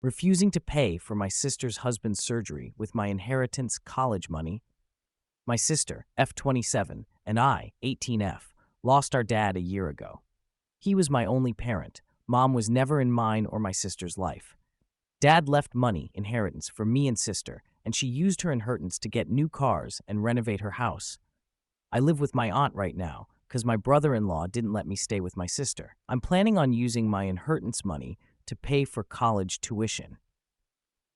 refusing to pay for my sister's husband's surgery with my inheritance college money. My sister, F27, and I, 18F, lost our dad a year ago. He was my only parent. Mom was never in mine or my sister's life. Dad left money, inheritance, for me and sister, and she used her inheritance to get new cars and renovate her house. I live with my aunt right now, because my brother-in-law didn't let me stay with my sister. I'm planning on using my inheritance money to pay for college tuition.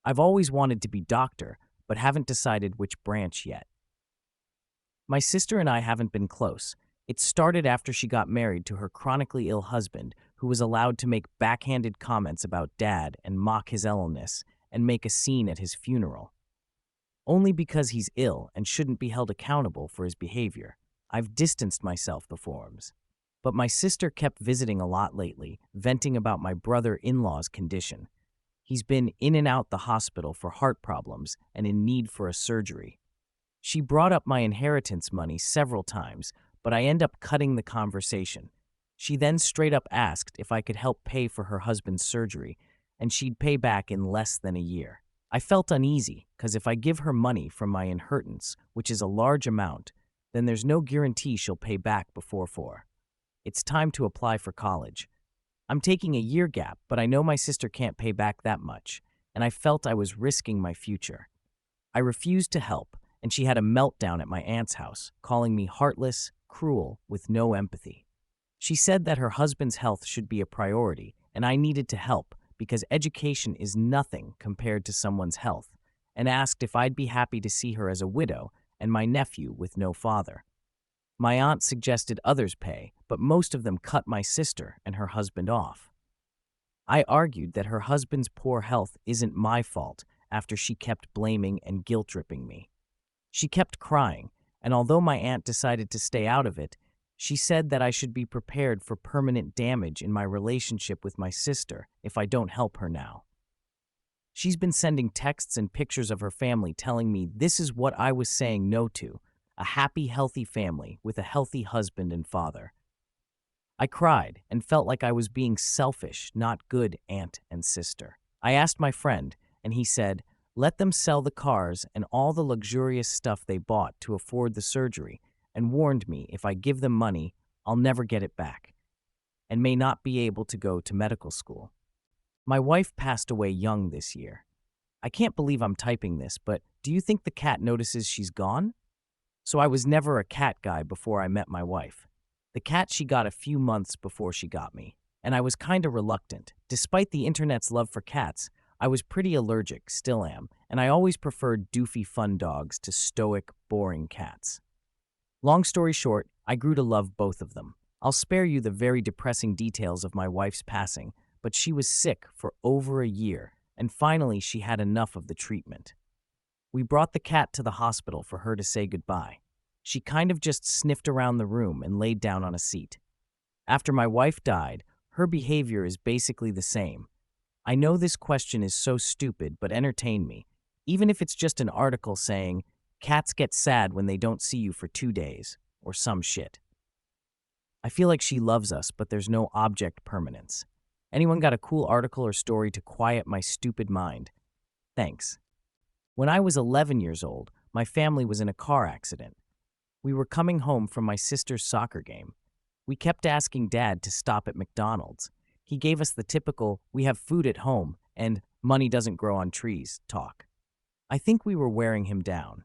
I've always wanted to be doctor, but haven't decided which branch yet. My sister and I haven't been close. It started after she got married to her chronically ill husband, who was allowed to make backhanded comments about Dad and mock his llness and make a scene at his funeral. Only because he's ill and shouldn't be held accountable for his behavior. I've distanced myself the forums. But my sister kept visiting a lot lately, venting about my brother-in-law's condition. He's been in and out the hospital for heart problems and in need for a surgery. She brought up my inheritance money several times, but I end up cutting the conversation. She then straight up asked if I could help pay for her husband's surgery, and she'd pay back in less than a year. I felt uneasy, because if I give her money from my inheritance, which is a large amount, then there's no guarantee she'll pay back before 4. It's time to apply for college. I'm taking a year gap, but I know my sister can't pay back that much, and I felt I was risking my future. I refused to help, and she had a meltdown at my aunt's house, calling me heartless, cruel, with no empathy. She said that her husband's health should be a priority, and I needed to help because education is nothing compared to someone's health, and asked if I'd be happy to see her as a widow and my nephew with no father. My aunt suggested others pay, but most of them cut my sister and her husband off. I argued that her husband's poor health isn't my fault after she kept blaming and guilt-tripping me. She kept crying, and although my aunt decided to stay out of it, she said that I should be prepared for permanent damage in my relationship with my sister if I don't help her now. She's been sending texts and pictures of her family telling me this is what I was saying no to, a happy, healthy family with a healthy husband and father. I cried and felt like I was being selfish, not good aunt and sister. I asked my friend, and he said, let them sell the cars and all the luxurious stuff they bought to afford the surgery, and warned me if I give them money, I'll never get it back, and may not be able to go to medical school. My wife passed away young this year. I can't believe I'm typing this, but do you think the cat notices she's gone? So I was never a cat guy before I met my wife. The cat she got a few months before she got me, and I was kinda reluctant. Despite the internet's love for cats, I was pretty allergic, still am, and I always preferred doofy fun dogs to stoic, boring cats. Long story short, I grew to love both of them. I'll spare you the very depressing details of my wife's passing, but she was sick for over a year, and finally she had enough of the treatment. We brought the cat to the hospital for her to say goodbye. She kind of just sniffed around the room and laid down on a seat. After my wife died, her behavior is basically the same. I know this question is so stupid, but entertain me, even if it's just an article saying, cats get sad when they don't see you for 2 days, or some shit. I feel like she loves us, but there's no object permanence. Anyone got a cool article or story to quiet my stupid mind? Thanks. When I was 11 years old, my family was in a car accident. We were coming home from my sister's soccer game. We kept asking Dad to stop at McDonald's. He gave us the typical, we have food at home, and money doesn't grow on trees talk. I think we were wearing him down.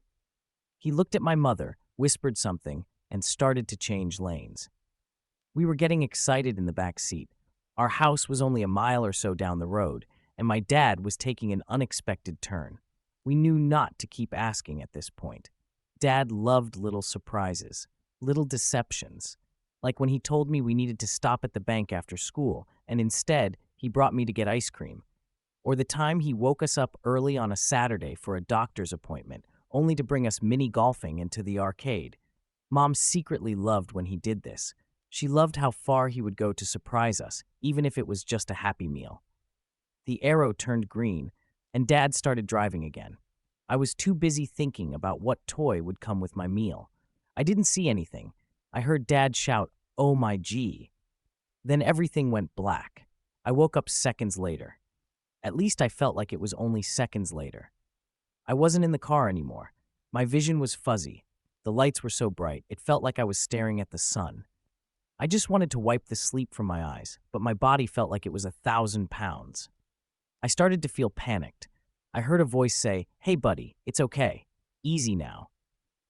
He looked at my mother, whispered something, and started to change lanes. We were getting excited in the back seat. Our house was only a mile or so down the road, and my dad was taking an unexpected turn. We knew not to keep asking at this point. Dad loved little surprises, little deceptions, like when he told me we needed to stop at the bank after school, and instead, he brought me to get ice cream. Or the time he woke us up early on a Saturday for a doctor's appointment, only to bring us mini golfing into the arcade. Mom secretly loved when he did this. She loved how far he would go to surprise us, even if it was just a Happy Meal. The arrow turned green, and Dad started driving again. I was too busy thinking about what toy would come with my meal. I didn't see anything. I heard Dad shout, "Oh my gee." Then everything went black. I woke up seconds later. At least I felt like it was only seconds later. I wasn't in the car anymore. My vision was fuzzy. The lights were so bright, it felt like I was staring at the sun. I just wanted to wipe the sleep from my eyes, but my body felt like it was 1,000 pounds. I started to feel panicked. I heard a voice say, "Hey buddy, it's okay. Easy now."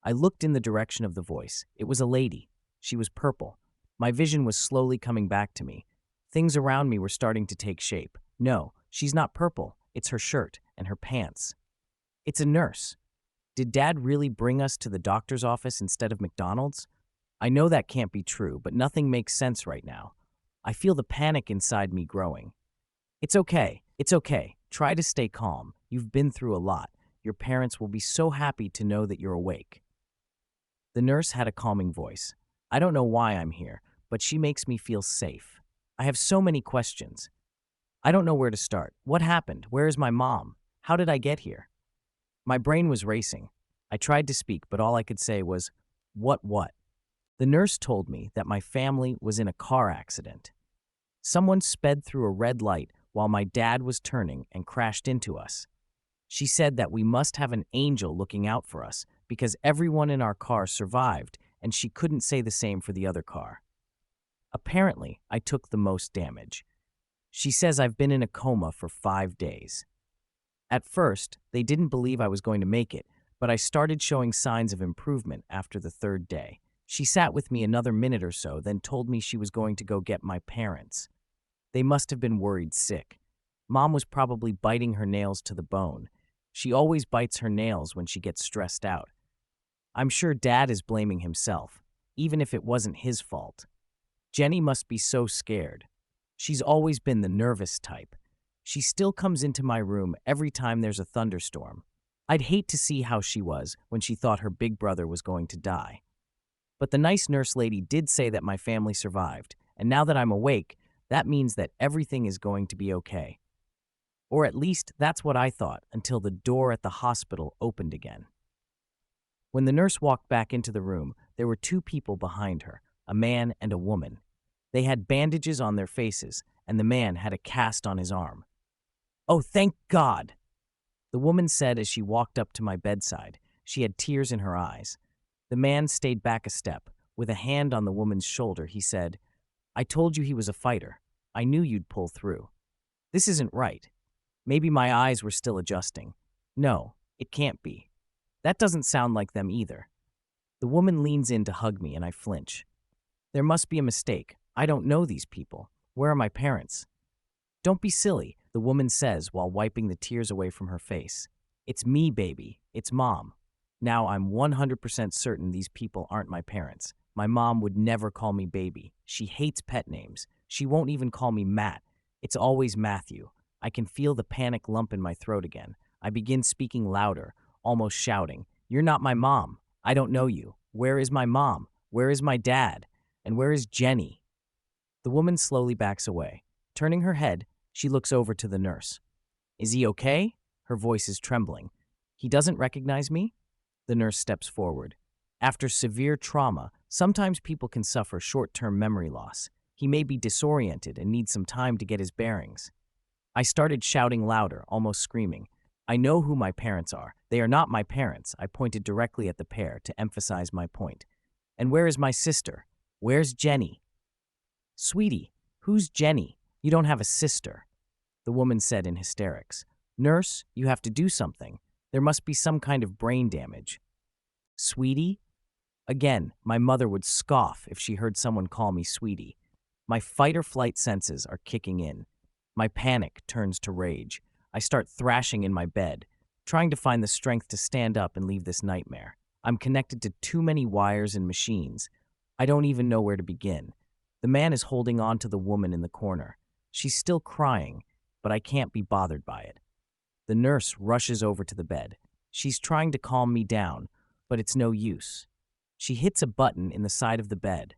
I looked in the direction of the voice. It was a lady. She was purple. My vision was slowly coming back to me. Things around me were starting to take shape. No, she's not purple. It's her shirt and her pants. It's a nurse. Did Dad really bring us to the doctor's office instead of McDonald's? I know that can't be true, but nothing makes sense right now. I feel the panic inside me growing. It's okay. It's okay. Try to stay calm. You've been through a lot. Your parents will be so happy to know that you're awake. The nurse had a calming voice. I don't know why I'm here, but she makes me feel safe. I have so many questions. I don't know where to start. What happened? Where is my mom? How did I get here? My brain was racing. I tried to speak, but all I could say was, What? The nurse told me that my family was in a car accident. Someone sped through a red light while my dad was turning and crashed into us. She said that we must have an angel looking out for us because everyone in our car survived and she couldn't say the same for the other car. Apparently, I took the most damage. She says I've been in a coma for 5 days. At first, they didn't believe I was going to make it, but I started showing signs of improvement after the 3rd day. She sat with me another minute or so, then told me she was going to go get my parents. They must have been worried sick. Mom was probably biting her nails to the bone. She always bites her nails when she gets stressed out. I'm sure Dad is blaming himself, even if it wasn't his fault. Jenny must be so scared. She's always been the nervous type. She still comes into my room every time there's a thunderstorm. I'd hate to see how she was when she thought her big brother was going to die. But the nice nurse lady did say that my family survived, and now that I'm awake, that means that everything is going to be okay. Or at least that's what I thought until the door at the hospital opened again. When the nurse walked back into the room, there were 2 people behind her, a man and a woman. They had bandages on their faces, and the man had a cast on his arm. "Oh, thank God!" the woman said as she walked up to my bedside. She had tears in her eyes. The man stayed back a step. With a hand on the woman's shoulder, he said, "I told you he was a fighter. I knew you'd pull through. This isn't right." Maybe my eyes were still adjusting. No, it can't be. That doesn't sound like them either. The woman leans in to hug me and I flinch. There must be a mistake. I don't know these people. Where are my parents? "Don't be silly," the woman says while wiping the tears away from her face. "It's me, baby. It's Mom." Now I'm 100% certain these people aren't my parents. My mom would never call me baby. She hates pet names. She won't even call me Matt. It's always Matthew. I can feel the panic lump in my throat again. I begin speaking louder, almost shouting, "You're not my mom. I don't know you. Where is my mom? Where is my dad? And where is Jenny?" The woman slowly backs away. Turning her head, she looks over to the nurse. "Is he okay?" Her voice is trembling. "He doesn't recognize me?" The nurse steps forward. After severe trauma, sometimes people can suffer short-term memory loss. He may be disoriented and need some time to get his bearings. I started shouting louder, almost screaming. "I know who my parents are. They are not my parents." I pointed directly at the pair to emphasize my point. "And where is my sister? Where's Jenny?" "Sweetie, who's Jenny? You don't have a sister," the woman said in hysterics. "Nurse, you have to do something. There must be some kind of brain damage." "Sweetie?" Again, my mother would scoff if she heard someone call me sweetie. My fight-or-flight senses are kicking in. My panic turns to rage. I start thrashing in my bed, trying to find the strength to stand up and leave this nightmare. I'm connected to too many wires and machines. I don't even know where to begin. The man is holding on to the woman in the corner. She's still crying, but I can't be bothered by it. The nurse rushes over to the bed. She's trying to calm me down, but it's no use. She hits a button in the side of the bed.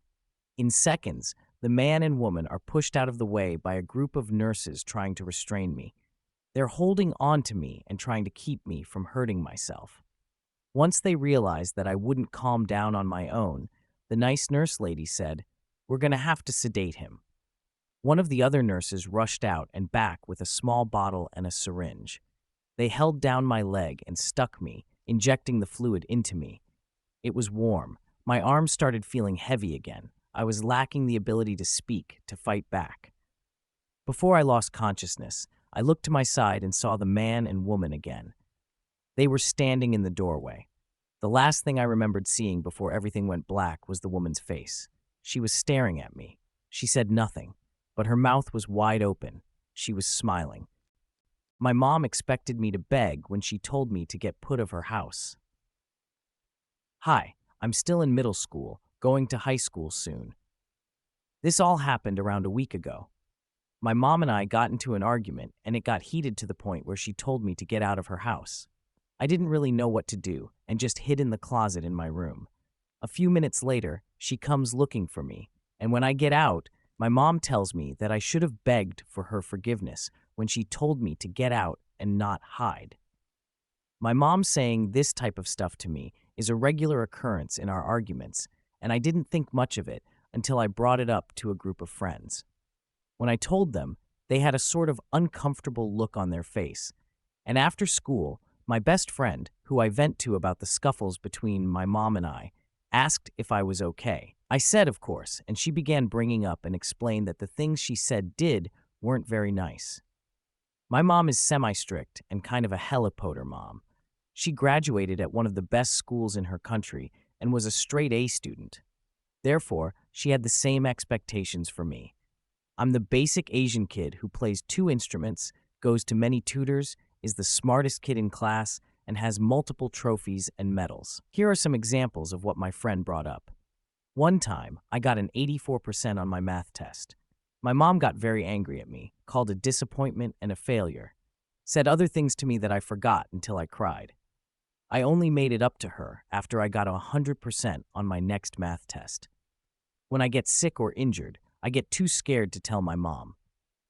In seconds, the man and woman are pushed out of the way by a group of nurses trying to restrain me. They're holding on to me and trying to keep me from hurting myself. Once they realized that I wouldn't calm down on my own, the nice nurse lady said, "We're going to have to sedate him." One of the other nurses rushed out and back with a small bottle and a syringe. They held down my leg and stuck me, injecting the fluid into me. It was warm. My arms started feeling heavy again. I was lacking the ability to speak, to fight back. Before I lost consciousness, I looked to my side and saw the man and woman again. They were standing in the doorway. The last thing I remembered seeing before everything went black was the woman's face. She was staring at me. She said nothing, but her mouth was wide open. She was smiling. My mom expected me to beg when she told me to get put of her house. Hi, I'm still in middle school, going to high school soon. This all happened around a week ago. My mom and I got into an argument, and it got heated to the point where she told me to get out of her house. I didn't really know what to do and just hid in the closet in my room. A few minutes later, she comes looking for me, and when I get out, my mom tells me that I should have begged for her forgiveness when she told me to get out and not hide. My mom saying this type of stuff to me is a regular occurrence in our arguments, and I didn't think much of it until I brought it up to a group of friends. When I told them, they had a sort of uncomfortable look on their face, and after school, my best friend, who I vent to about the scuffles between my mom and I, asked if I was okay. I said, of course, and she began bringing up and explained that the things she said did weren't very nice. My mom is semi-strict and kind of a helipoter mom. She graduated at one of the best schools in her country and was a straight A student. Therefore, she had the same expectations for me. I'm the basic Asian kid who plays 2 instruments, goes to many tutors, is the smartest kid in class, and has multiple trophies and medals. Here are some examples of what my friend brought up. One time, I got an 84% on my math test. My mom got very angry at me, called a disappointment and a failure, said other things to me that I forgot until I cried. I only made it up to her after I got 100% on my next math test. When I get sick or injured, I get too scared to tell my mom.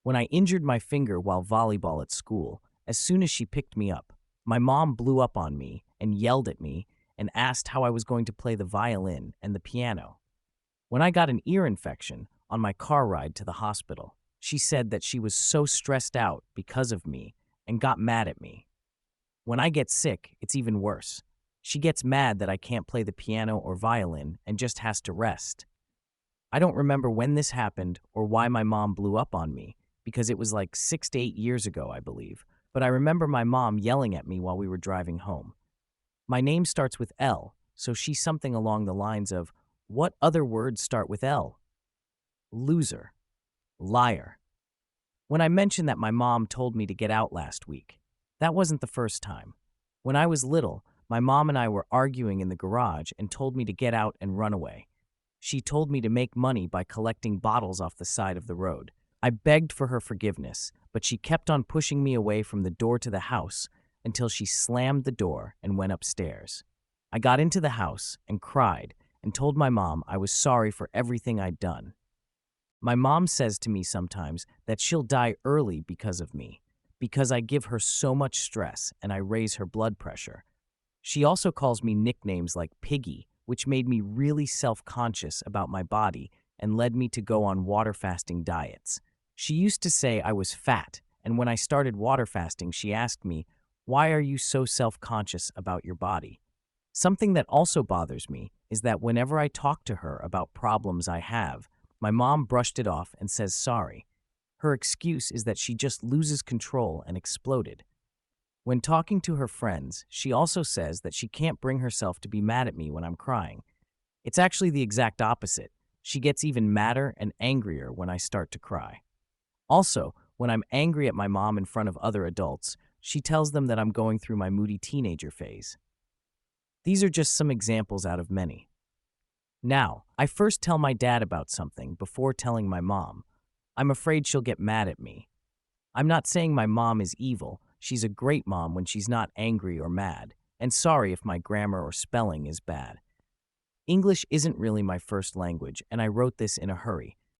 When I injured my finger while volleyball at school, as soon as she picked me up, my mom blew up on me and yelled at me and asked how I was going to play the violin and the piano. When I got an ear infection on my car ride to the hospital, she said that she was so stressed out because of me and got mad at me. When I get sick, it's even worse. She gets mad that I can't play the piano or violin and just has to rest. I don't remember when this happened or why my mom blew up on me, because it was like 6 to 8 years ago, I believe, but I remember my mom yelling at me while we were driving home. My name starts with L, so she's something along the lines of, what other words start with L? Loser. Liar. When I mentioned that my mom told me to get out last week, that wasn't the first time. When I was little, my mom and I were arguing in the garage and told me to get out and run away. She told me to make money by collecting bottles off the side of the road. I begged for her forgiveness, but she kept on pushing me away from the door to the house until she slammed the door and went upstairs. I got into the house and cried and told my mom I was sorry for everything I'd done. My mom says to me sometimes that she'll die early because of me, because I give her so much stress and I raise her blood pressure. She also calls me nicknames like Piggy, which made me really self-conscious about my body and led me to go on water fasting diets. She used to say I was fat, and when I started water fasting, she asked me, "Why are you so self-conscious about your body?" Something that also bothers me is that whenever I talk to her about problems I have, my mom brushed it off and says sorry. Her excuse is that she just loses control and exploded. When talking to her friends, she also says that she can't bring herself to be mad at me when I'm crying. It's actually the exact opposite. She gets even madder and angrier when I start to cry. Also, when I'm angry at my mom in front of other adults, she tells them that I'm going through my moody teenager phase. These are just some examples out of many. Now, I first tell my dad about something before telling my mom. I'm afraid she'll get mad at me. I'm not saying my mom is evil. She's a great mom when she's not angry or mad, and sorry if my grammar or spelling is bad. English isn't really my first language, and I wrote this in a hurry,